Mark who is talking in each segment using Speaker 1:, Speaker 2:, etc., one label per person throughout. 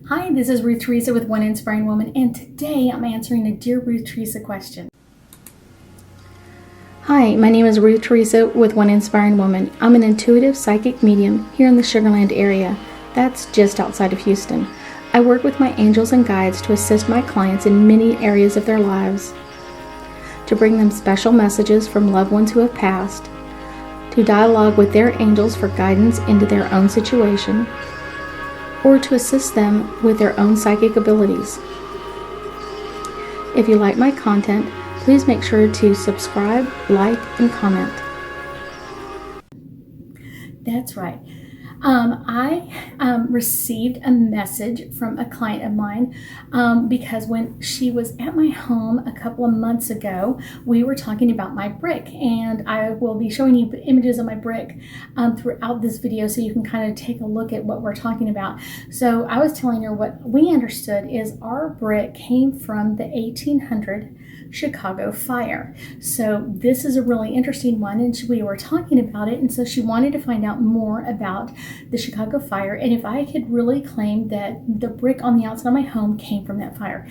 Speaker 1: Hi, this is Ruth Theresa with One Inspiring Woman, and today I'm answering a Dear Ruth Theresa question. Hi, my name is Ruth Theresa with One Inspiring Woman. I'm an intuitive psychic medium here in the Sugar Land area. That's just outside of Houston. I work with my angels and guides to assist my clients in many areas of their lives, to bring them special messages from loved ones who have passed, to dialogue with their angels for guidance into their own situation, or to assist them with their own psychic abilities. If you like my content, please make sure to subscribe, like, and comment. That's right. I received a message from a client of mine because when she was at my home a couple of months ago, we were talking about my brick, and I will be showing you images of my brick throughout this video so you can kind of take a look at what we're talking about. So I was telling her what we understood is our brick came from the 1800 Chicago fire. So this is a really interesting one, and we were talking about it, and so she wanted to find out more about the Chicago fire and if I could really claim that the brick on the outside of my home came from that fire.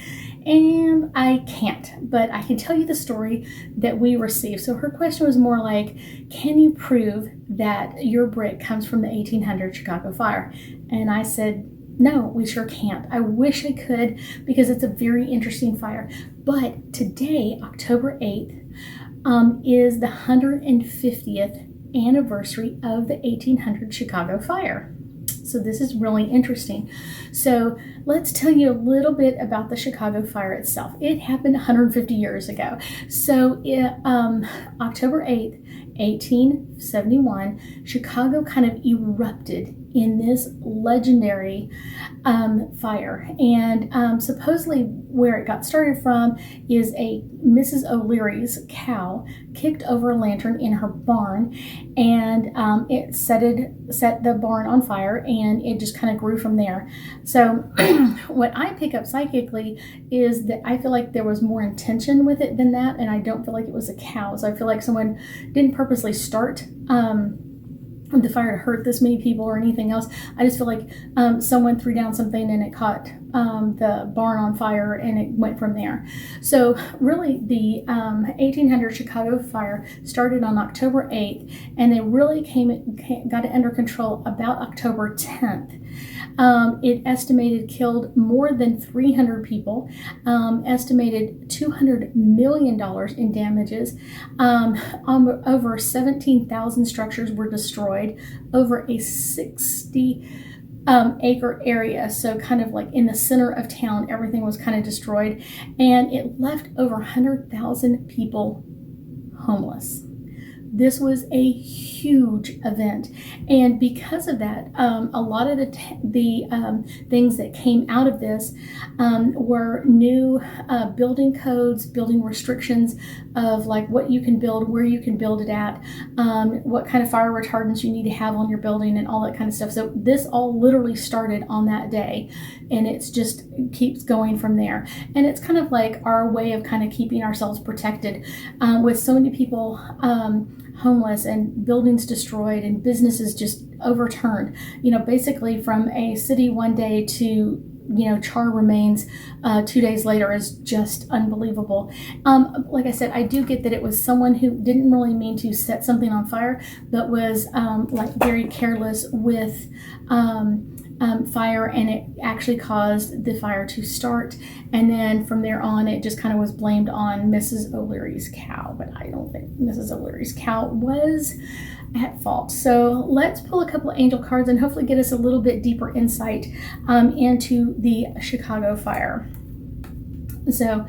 Speaker 1: And I can't, but I can tell you the story that we received. So her question was more like, can you prove that your brick comes from the 1800 Chicago fire? And I said, no, we sure can't. I wish I could, because it's a very interesting fire. But today, October 8th, is the 150th anniversary of the 1800 Chicago fire. So this is really interesting. So let's tell you a little bit about the Chicago fire itself. It happened 150 years ago. So October 8th, 1871, Chicago kind of erupted in this legendary fire. And supposedly where it got started from is a Mrs. O'Leary's cow kicked over a lantern in her barn, and it set the barn on fire, and it just kind of grew from there. So what I pick up psychically is that I feel like there was more intention with it than that, and I don't feel like it was a cow. So I feel like someone didn't purposely start the fire to hurt this many people or anything else. I just feel like someone threw down something and it caught the barn on fire, and it went from there. So really the 1800 Chicago fire started on October 8th, and they really got it under control about October 10th. It estimated killed more than 300 people, estimated $200 million in damages. Over 17,000 structures were destroyed over a 60 acre area. So kind of like in the center of town, everything was kind of destroyed, and it left over 100,000 people homeless. This was a huge event, and because of that, a lot of the things that came out of this were new building codes, building restrictions of like what you can build, where you can build it at, what kind of fire retardants you need to have on your building, and all that kind of stuff. So this all literally started on that day, and it's just keeps going from there. And it's kind of like our way of kind of keeping ourselves protected with so many people homeless and buildings destroyed and businesses just overturned. Basically from a city one day to char remains 2 days later is just unbelievable. Like I said, I do get that it was someone who didn't really mean to set something on fire, but was like very careless with fire, and it actually caused the fire to start. And then from there on, it just kind of was blamed on Mrs. O'Leary's cow, but I don't think Mrs. O'Leary's cow was at fault. So let's pull a couple of angel cards and hopefully get us a little bit deeper insight into the Chicago fire. So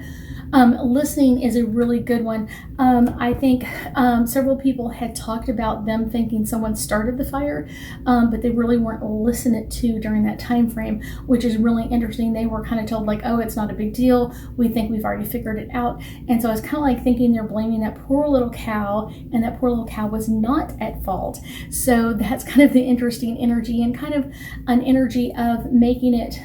Speaker 1: listening is a really good one. I think several people had talked about them thinking someone started the fire, but they really weren't listened to during that time frame, which is really interesting. They were kind of told like, oh, it's not a big deal. We think we've already figured it out. And so I was kind of like thinking they're blaming that poor little cow, and that poor little cow was not at fault. So that's kind of the interesting energy, and kind of an energy of making it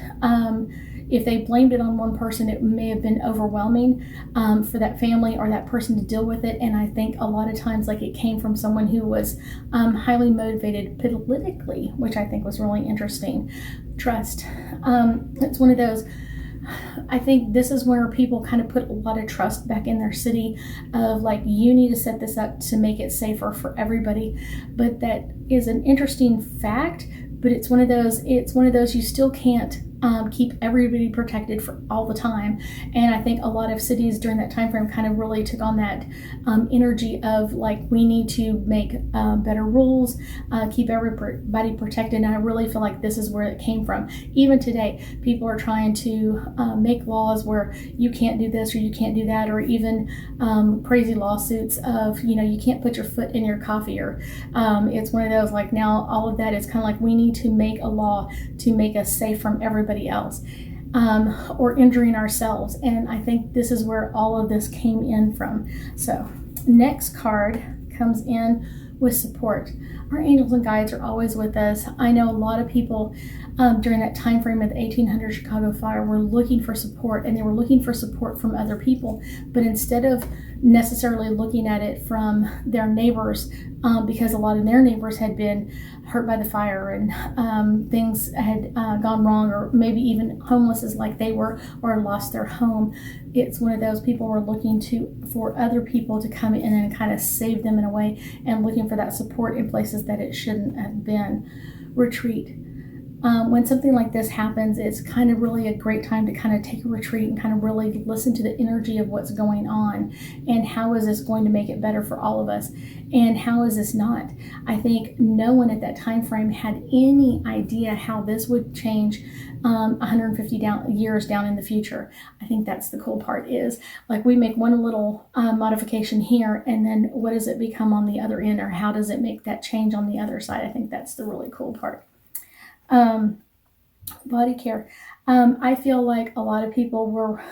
Speaker 1: if they blamed it on one person, it may have been overwhelming for that family or that person to deal with it. And I think a lot of times, like, it came from someone who was highly motivated politically, which I think was really interesting. Trust. It's one of those. I think this is where people kind of put a lot of trust back in their city of like, you need to set this up to make it safer for everybody. But that is an interesting fact, but it's one of those you still can't keep everybody protected for all the time. And I think a lot of cities during that time frame kind of really took on that energy of like, we need to make better rules, keep everybody protected. And I really feel like this is where it came from. Even today, people are trying to make laws where you can't do this or you can't do that, or even crazy lawsuits of, you can't put your foot in your coffee, or it's one of those, like, now all of that is kind of like, we need to make a law to make us safe from everybody else, or injuring ourselves. And I think this is where all of this came in from. So next card comes in with support. Our angels and guides are always with us. I know a lot of people during that time frame of the 1800 Chicago fire were looking for support, and they were looking for support from other people. But instead of necessarily looking at it from their neighbors, because a lot of their neighbors had been hurt by the fire and things had gone wrong, or maybe even homeless as like they were, or lost their home. It's one of those, people were looking for other people to come in and kind of save them in a way, and looking for that support in places that it shouldn't have been. Retreat. When something like this happens, it's kind of really a great time to kind of take a retreat and kind of really listen to the energy of what's going on, and how is this going to make it better for all of us, and how is this not. I think no one at that time frame had any idea how this would change 150 years down in the future. I think that's the cool part, is like, we make one little modification here, and then what does it become on the other end, or how does it make that change on the other side? I think that's the really cool part. Body care. I feel like a lot of people were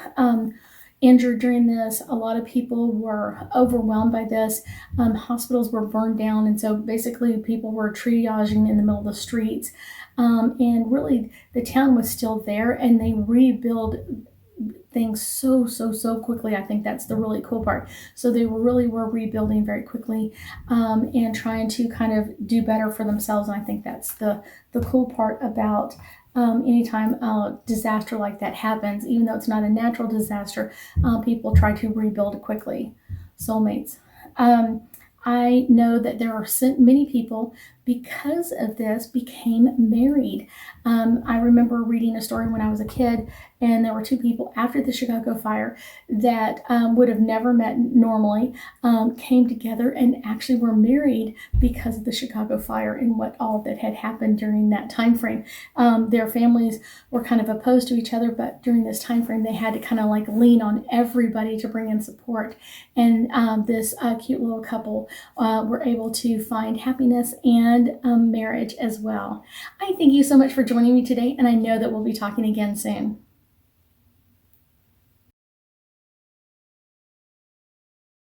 Speaker 1: injured during this. A lot of people were overwhelmed by this. Hospitals were burned down, and so basically people were triaging in the middle of the streets. And really, the town was still there, and they rebuilt things so quickly. I think that's the really cool part. So they were rebuilding very quickly, and trying to kind of do better for themselves. And I think that's the cool part about anytime a disaster like that happens. Even though it's not a natural disaster, people try to rebuild quickly. Soulmates. I know that there are many people, because of this, became married. I remember reading a story when I was a kid, and there were two people after the Chicago fire that would have never met normally, came together and actually were married because of the Chicago fire and what all that had happened during that time frame. Their families were kind of opposed to each other, but during this time frame, they had to kind of like lean on everybody to bring in support. And this cute little couple were able to find happiness and marriage as well. I thank you so much for joining me today, and I know that we'll be talking again soon.